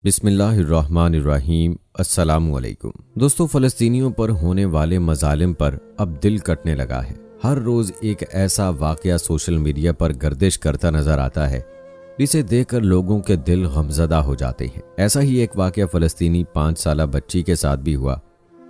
बिस्मिल्लाहिर्रहमानिर्रहीम। अस्सलामु अलैकुम। दोस्तों, फ़लस्तीनियों पर होने वाले मज़ालिम पर अब दिल कटने लगा है। हर रोज़ एक ऐसा वाक़या सोशल मीडिया पर गर्दिश करता नज़र आता है जिसे देखकर लोगों के दिल गमज़दा हो जाते हैं। ऐसा ही एक वाक़या फ़लस्तीनी 5 साला बच्ची के साथ भी हुआ,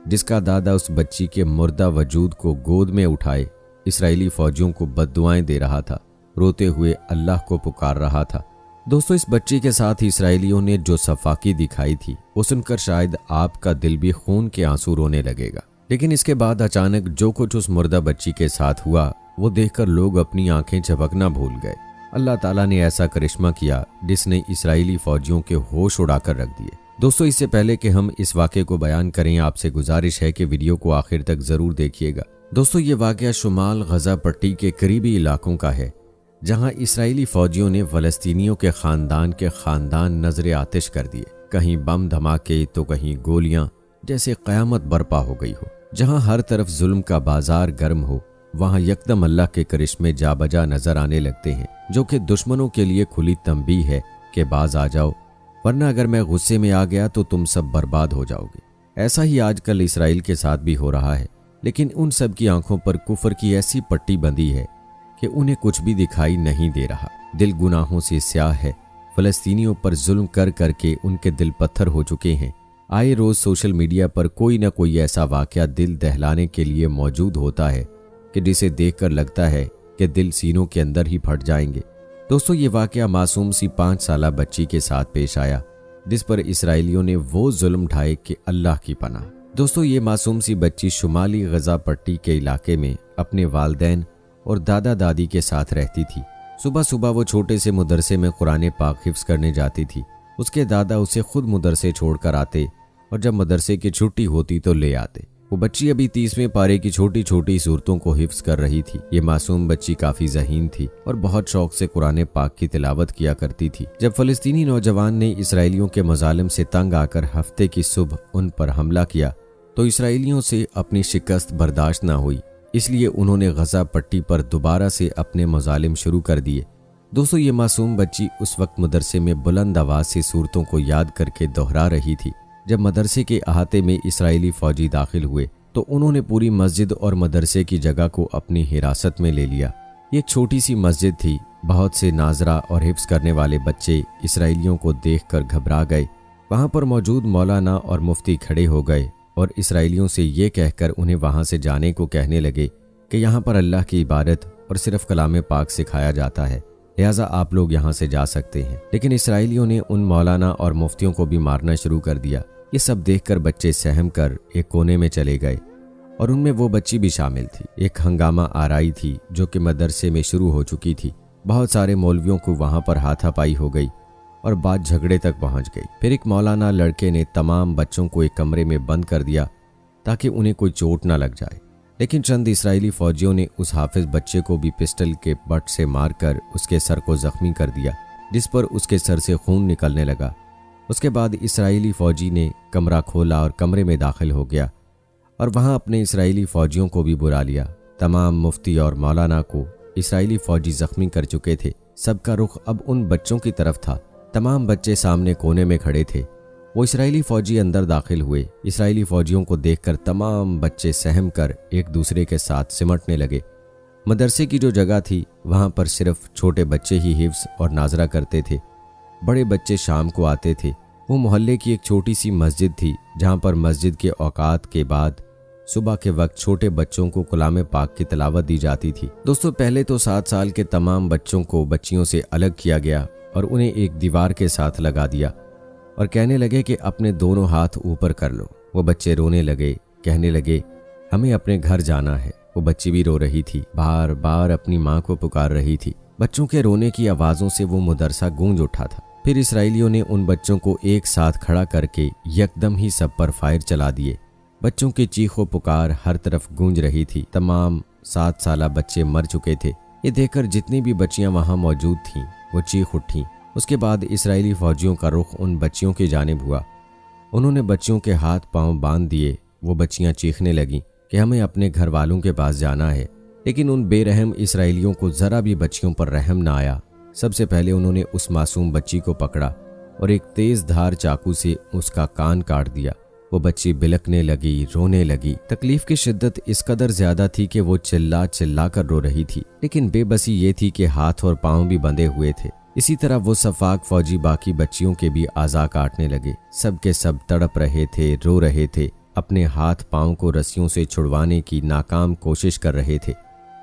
जिसका दादा उस बच्ची के मुर्दा वजूद को गोद में उठाए इसराइली फ़ौजियों को बद्दुआएं दे रहा था, रोते हुए अल्लाह को पुकार रहा था। दोस्तों, इस बच्ची के साथ इसराइलियों ने जो सफाकी दिखाई थी वो सुनकर शायद आपका दिल भी खून के आंसू रोने लगेगा। लेकिन इसके बाद अचानक जो कुछ उस मुर्दा बच्ची के साथ हुआ वो देखकर लोग अपनी आंखें झपकना भूल गए। अल्लाह ताला ने ऐसा करिश्मा किया जिसने इसराइली फौजियों के होश उड़ाकर रख दिए। दोस्तों, इससे पहले कि हम इस वाक़े को बयान करें, आपसे गुजारिश है कि वीडियो को आखिर तक ज़रूर देखिएगा। दोस्तों, ये वाक़या शुमाल गज़ा पट्टी के करीबी इलाकों का है, जहां इसराइली फौजियों ने फ़लस्तीनियों के खानदान नजरे आतिश कर दिए। कहीं बम धमाके तो कहीं गोलियां, जैसे क़यामत बर्पा हो गई हो। जहां हर तरफ जुल्म का बाजार गर्म हो, वहां यकदम अल्लाह के करिश्मे जा बजा नजर आने लगते हैं, जो कि दुश्मनों के लिए खुली तंबीह है कि बाज आ जाओ, वरना अगर मैं गुस्से में आ गया तो तुम सब बर्बाद हो जाओगे। ऐसा ही आजकल इसराइल के साथ भी हो रहा है, लेकिन उन सब की आंखों पर कुफर की ऐसी पट्टी बंधी है कि उन्हें कुछ भी दिखाई नहीं दे रहा। दिल गुनाहों से स्याह है। फ़लस्तीनियों पर जुल्म कर करके उनके दिल पत्थर हो चुके हैं। आए रोज़ सोशल मीडिया पर कोई ना कोई ऐसा वाक़या दिल दहलाने के लिए मौजूद होता है कि जिसे देखकर लगता है कि दिल सीनों के अंदर ही फट जाएंगे। दोस्तों, ये वाक़या मासूम सी 5 साला बच्ची के साथ पेश आया, जिस पर इसराइलियों ने वो जुल्म ढाए कि अल्लाह की पनाह। दोस्तों, ये मासूम सी बच्ची शुमाली गज़ा पट्टी के इलाके में अपने वालिदैन और दादा दादी के साथ रहती थी। सुबह सुबह वो छोटे से मदरसे में कुरान पाक हिफ्ज़ करने जाती थी। उसके दादा उसे खुद मदरसे छोड़कर आते और जब मदरसे की छुट्टी होती तो ले आते। वो बच्ची अभी 30वें पारे की छोटी छोटी सूरतों को हिफ्ज़ कर रही थी। ये मासूम बच्ची काफ़ी ज़हीन थी और बहुत शौक से कुरान पाक की तिलावत किया करती थी। जब फ़लस्तीनी नौजवान ने इसराइलियों के मज़ालिम से तंग आकर हफ्ते की सुबह उन पर हमला किया तो इसराइलियों से अपनी शिकस्त बर्दाश्त न हुई, इसलिए उन्होंने गज़ा पट्टी पर दोबारा से अपने मज़ालिम शुरू कर दिए। दोस्तों, ये मासूम बच्ची उस वक्त मदरसे में बुलंद आवाज़ से सूरतों को याद करके दोहरा रही थी। जब मदरसे के अहाते में इसराइली फ़ौजी दाखिल हुए तो उन्होंने पूरी मस्जिद और मदरसे की जगह को अपनी हिरासत में ले लिया। ये एक छोटी सी मस्जिद थी। बहुत से नाजरा और हिफ्ज़ करने वाले बच्चे इसराइलियों को देखकर घबरा गए। वहाँ पर मौजूद मौलाना और मुफ्ती खड़े हो गए और इसराइलियों से ये कहकर उन्हें वहाँ से जाने को कहने लगे कि यहाँ पर अल्लाह की इबादत और सिर्फ कलाम पाक सिखाया जाता है, लिहाजा आप लोग यहाँ से जा सकते हैं। लेकिन इसराइलियों ने उन मौलाना और मुफ्तियों को भी मारना शुरू कर दिया। ये सब देखकर बच्चे सहम कर एक कोने में चले गए और उनमें वो बच्ची भी शामिल थी। एक हंगामा आराई थी जो कि मदरसे में शुरू हो चुकी थी। बहुत सारे मौलवियों को वहाँ पर हाथापाई हो गई और बात झगड़े तक पहुंच गई। फिर एक मौलाना लड़के ने तमाम बच्चों को एक कमरे में बंद कर दिया ताकि उन्हें कोई चोट न लग जाए। लेकिन चंद इसराइली फौजियों ने उस हाफिज बच्चे को भी पिस्टल के बट से मारकर उसके सर को जख्मी कर दिया, जिस पर उसके सर से खून निकलने लगा। उसके बाद इसराइली फौजी ने कमरा खोला और कमरे में दाखिल हो गया और वहां अपने इसराइली फौजियों को भी बुला लिया। तमाम मुफ्ती और मौलाना को इसराइली फौजी जख्मी कर चुके थे। सबका रुख अब उन बच्चों की तरफ था। तमाम बच्चे सामने कोने में खड़े थे। वो इसराइली फौजी अंदर दाखिल हुए। इसराइली फौजियों को देखकर तमाम बच्चे सहम कर एक दूसरे के साथ सिमटने लगे। मदरसे की जो जगह थी वहाँ पर सिर्फ छोटे बच्चे ही हिफ्ज़ और नाजरा करते थे। बड़े बच्चे शाम को आते थे। वो मोहल्ले की एक छोटी सी मस्जिद थी जहाँ पर मस्जिद के औकात के बाद सुबह के वक्त छोटे बच्चों को कलाम पाक की तिलावत दी जाती थी। दोस्तों, पहले तो 7 साल के तमाम बच्चों को बच्चियों से अलग किया गया और उन्हें एक दीवार के साथ लगा दिया और कहने लगे कि अपने दोनों हाथ ऊपर कर लो। वो बच्चे रोने लगे, कहने लगे हमें अपने घर जाना है। वो बच्ची भी रो रही थी, बार बार अपनी माँ को पुकार रही थी। बच्चों के रोने की आवाज़ों से वो मदरसा गूंज उठा था। फिर इसराइलियों ने उन बच्चों को एक साथ खड़ा करके यकदम ही सब पर फायर चला दिए। बच्चों की चीखों पुकार हर तरफ गूंज रही थी। तमाम 7 साला बच्चे मर चुके थे। ये देखकर जितनी भी बच्चियां वहां मौजूद थीं वो चीख उठीं। उसके बाद इसराइली फौजियों का रुख उन बच्चियों की जानिब हुआ। उन्होंने बच्चियों के हाथ पांव बांध दिए। वो बच्चियां चीखने लगीं कि हमें अपने घर वालों के पास जाना है, लेकिन उन बेरहम इसराइलियों को ज़रा भी बच्चियों पर रहम ना आया। सबसे पहले उन्होंने उस मासूम बच्ची को पकड़ा اور ایک تیز دھار چاقو سے اس کا کان کاٹ دیا۔ وہ بچی بلکنے لگی، رونے لگی۔ تکلیف کی شدت اس قدر زیادہ تھی کہ وہ چلا چلا کر رو رہی تھی، لیکن بے بسی یہ تھی کہ ہاتھ اور پاؤں بھی بندھے ہوئے تھے۔ اسی طرح وہ صفاق فوجی باقی بچیوں کے بھی اعضاء کاٹنے لگے۔ سب کے سب تڑپ رہے تھے، رو رہے تھے، اپنے ہاتھ پاؤں کو رسیوں سے چھڑوانے کی ناکام کوشش کر رہے تھے۔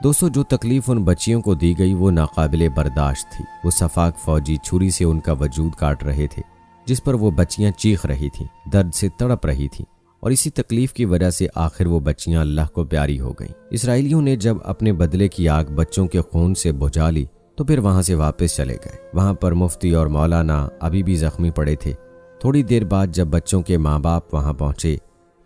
دوستو، جو تکلیف ان بچیوں کو دی گئی وہ ناقابل برداشت تھی۔ وہ صفاق فوجی چھری سے ان کا وجود کاٹ رہے تھے، جس پر وہ بچیاں چیخ رہی تھیں، درد سے تڑپ رہی تھیں، اور اسی تکلیف کی وجہ سے آخر وہ بچیاں اللہ کو پیاری ہو گئیں۔ اسرائیلیوں نے جب اپنے بدلے کی آگ بچوں کے خون سے بجھا لی تو پھر وہاں سے واپس چلے گئے۔ وہاں پر مفتی اور مولانا ابھی بھی زخمی پڑے تھے۔ تھوڑی دیر بعد جب بچوں کے ماں باپ وہاں پہنچے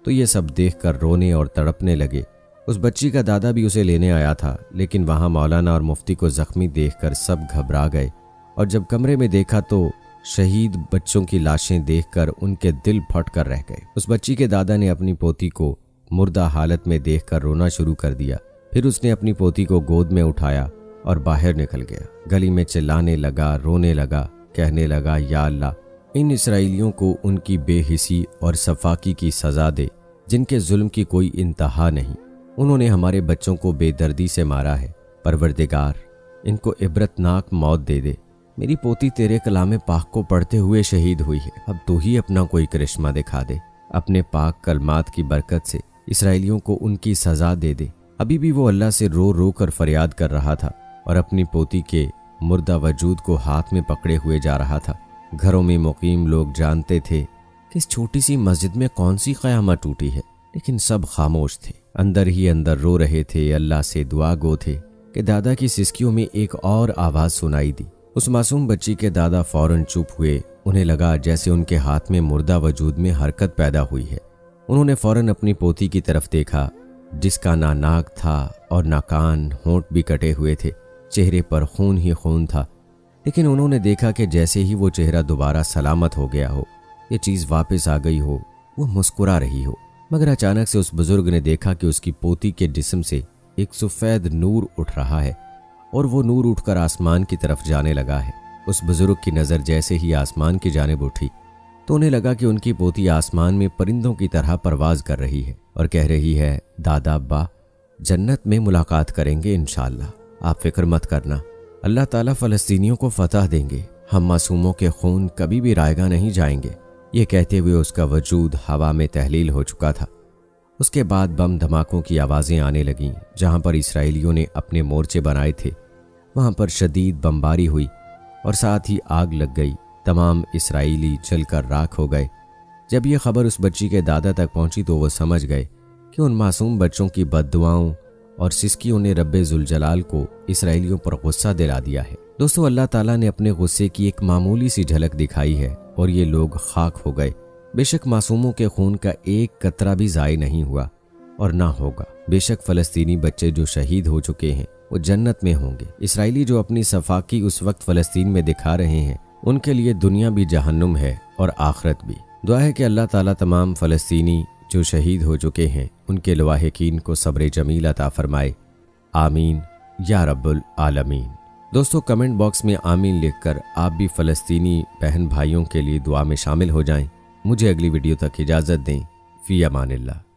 تو یہ سب دیکھ کر رونے اور تڑپنے لگے۔ اس بچی کا دادا بھی اسے لینے آیا تھا، لیکن وہاں مولانا اور مفتی کو زخمی دیکھ کر سب گھبرا گئے، اور جب کمرے میں دیکھا تو شہید بچوں کی لاشیں دیکھ کر ان کے دل پھٹ کر رہ گئے۔ اس بچی کے دادا نے اپنی پوتی کو مردہ حالت میں دیکھ کر رونا شروع کر دیا۔ پھر اس نے اپنی پوتی کو گود میں اٹھایا اور باہر نکل گیا۔ گلی میں چلانے لگا، رونے لگا، کہنے لگا، یا اللہ، ان اسرائیلیوں کو ان کی بے حسی اور صفاقی کی سزا دے، جن کے ظلم کی کوئی انتہا نہیں۔ انہوں نے ہمارے بچوں کو بے دردی سے مارا ہے۔ پروردگار، ان کو عبرتناک موت دے دے۔ میری پوتی تیرے کلام پاک کو پڑھتے ہوئے شہید ہوئی ہے۔ اب تو ہی اپنا کوئی کرشمہ دکھا دے۔ اپنے پاک کلمات کی برکت سے اسرائیلیوں کو ان کی سزا دے دے۔ ابھی بھی وہ اللہ سے رو رو کر فریاد کر رہا تھا اور اپنی پوتی کے مردہ وجود کو ہاتھ میں پکڑے ہوئے جا رہا تھا۔ گھروں میں مقیم لوگ جانتے تھے کہ اس چھوٹی سی مسجد میں کون سی قیامت ٹوٹی ہے، لیکن سب خاموش تھے، اندر ہی اندر رو رہے تھے، اللہ سے دعا گو تھے کہ دادا کی سسکیوں میں ایک اور آواز سنائی دی۔ اس معصوم بچی کے دادا فوراً چپ ہوئے۔ انہیں لگا جیسے ان کے ہاتھ میں مردہ وجود میں حرکت پیدا ہوئی ہے۔ انہوں نے فوراً اپنی پوتی کی طرف دیکھا، جس کا نہ ناک تھا اور نہ کان، ہونٹ بھی کٹے ہوئے تھے، چہرے پر خون ہی خون تھا، لیکن انہوں نے دیکھا کہ جیسے ہی وہ چہرہ دوبارہ سلامت ہو گیا ہو، یہ چیز واپس آ گئی ہو، وہ مسکرا رہی ہو۔ مگر اچانک سے اس بزرگ نے دیکھا کہ اس کی پوتی کے جسم سے ایک سفید نور اٹھ رہا ہے، اور وہ نور اٹھ کر آسمان کی طرف جانے لگا ہے۔ اس بزرگ کی نظر جیسے ہی آسمان کی جانب اٹھی تو انہیں لگا کہ ان کی پوتی آسمان میں پرندوں کی طرح پرواز کر رہی ہے اور کہہ رہی ہے، دادا ابا، جنت میں ملاقات کریں گے انشاءاللہ، آپ فکر مت کرنا، اللہ تعالیٰ فلسطینیوں کو فتح دیں گے، ہم معصوموں کے خون کبھی بھی رائیگاں نہیں جائیں گے۔ یہ کہتے ہوئے اس کا وجود ہوا میں تحلیل ہو چکا تھا۔ اس کے بعد بم دھماکوں کی آوازیں آنے لگیں۔ جہاں پر اسرائیلیوں نے اپنے مورچے بنائے تھے وہاں پر شدید بمباری ہوئی اور ساتھ ہی آگ لگ گئی۔ تمام اسرائیلی جل کر راکھ ہو گئے۔ جب یہ خبر اس بچی کے دادا تک پہنچی تو وہ سمجھ گئے کہ ان معصوم بچوں کی بد دعاؤں اور سسکیوں نے رب ذوالجلال کو اسرائیلیوں پر غصہ دلا دیا ہے۔ دوستو، اللہ تعالیٰ نے اپنے غصے کی ایک معمولی سی جھلک دکھائی ہے اور یہ لوگ خاک ہو گئے۔ بے شک معصوموں کے خون کا ایک قطرہ بھی ضائع نہیں ہوا اور نہ ہوگا۔ بے شک فلسطینی بچے جو شہید ہو چکے ہیں وہ جنت میں ہوں گے۔ اسرائیلی جو اپنی صفاقی اس وقت فلسطین میں دکھا رہے ہیں ان کے لیے دنیا بھی جہنم ہے اور آخرت بھی۔ دعا ہے کہ اللہ تعالیٰ تمام فلسطینی جو شہید ہو چکے ہیں ان کے لواحقین کو صبر جمیل عطا فرمائے، آمین یا رب العالمین۔ دوستو، کمنٹ باکس میں آمین لکھ کر آپ بھی فلسطینی بہن بھائیوں کے لیے دعا میں شامل ہو جائیں۔ مجھے اگلی ویڈیو تک اجازت دیں۔ فی امان اللہ۔